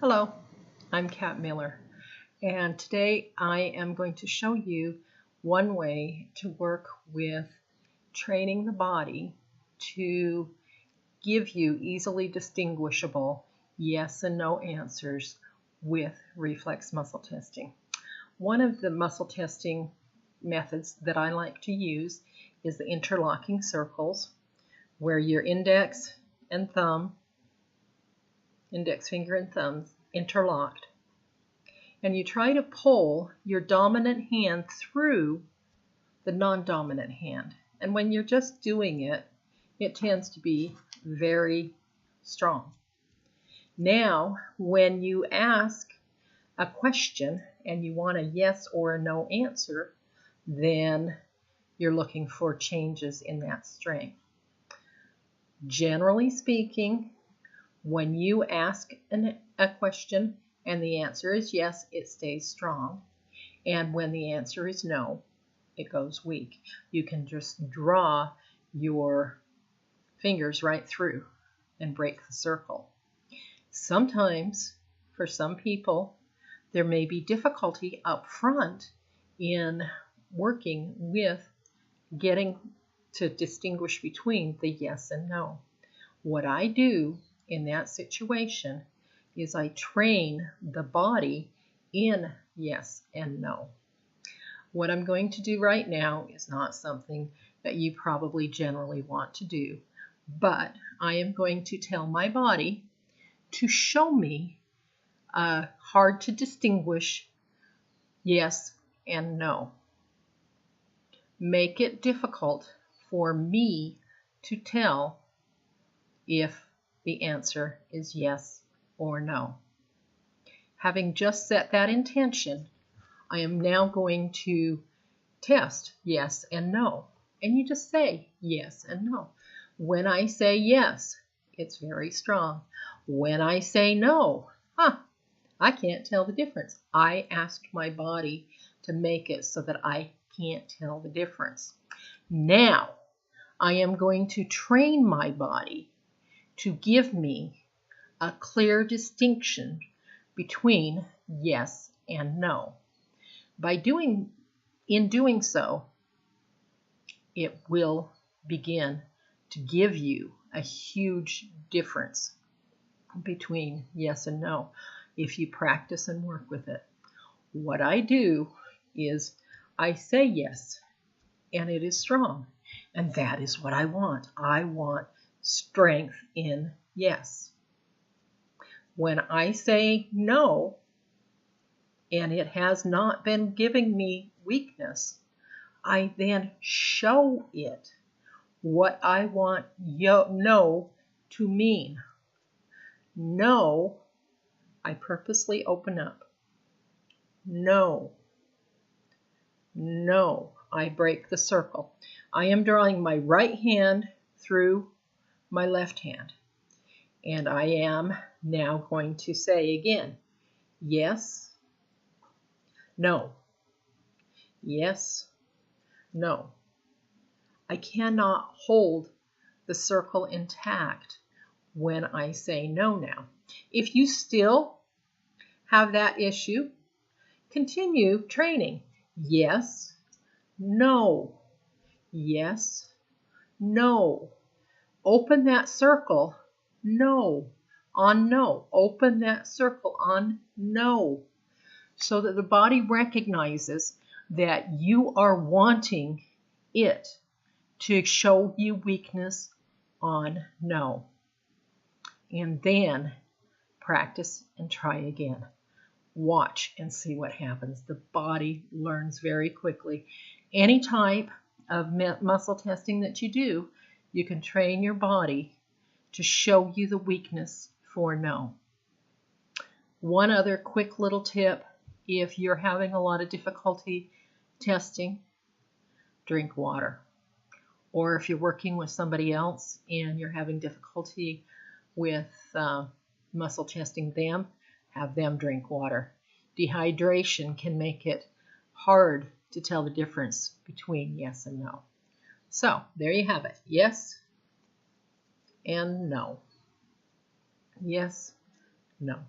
Hello, I'm Kat Miller, and today I am going to show you one way to work with training the body to give you easily distinguishable yes and no answers with reflex muscle testing. One of the muscle testing methods that I like to use is the interlocking circles, where your index finger and thumbs interlocked, and you try to pull your dominant hand through the non-dominant hand. And when you're just doing it, it tends to be very strong. Now, when you ask a question and you want a yes or a no answer, then you're looking for changes in that strength. Generally speaking, when you ask a question and the answer is yes, it stays strong. And when the answer is no, it goes weak. You can just draw your fingers right through and break the circle. Sometimes, for some people, there may be difficulty up front in working with getting to distinguish between the yes and no. What I do in that situation is I train the body in yes and no. What I'm going to do right now is not something that you probably generally want to do, but I am going to tell my body to show me hard to distinguish yes and no. Make it difficult for me to tell if the answer is yes or no. Having just set that intention, I am now going to test yes and no. And you just say yes and no. When I say yes, it's very strong. When I say no, I can't tell the difference. I asked my body to make it so that I can't tell the difference. Now, I am going to train my body to give me a clear distinction between yes and no. In doing so, it will begin to give you a huge difference between yes and no if you practice and work with it. What I do is I say yes, and it is strong, and that is what I want. I want strength in yes. When I say no, and it has not been giving me weakness, I then show it what I want no to mean. No, I purposely open up. No. No, I break the circle. I am drawing my right hand through my left hand. And I am now going to say again, yes, no, yes, no. I cannot hold the circle intact when I say no now. If you still have that issue, continue training. Yes, no, yes, no. Open that circle, no, on no. Open that circle on no, so that the body recognizes that you are wanting it to show you weakness on no. And then practice and try again. Watch and see what happens. The body learns very quickly. Any type of muscle testing that you do, you can train your body to show you the weakness for no. One other quick little tip: if you're having a lot of difficulty testing, drink water. Or if you're working with somebody else and you're having difficulty with muscle testing them, have them drink water. Dehydration can make it hard to tell the difference between yes and no. So there you have it. Yes and no. Yes, no.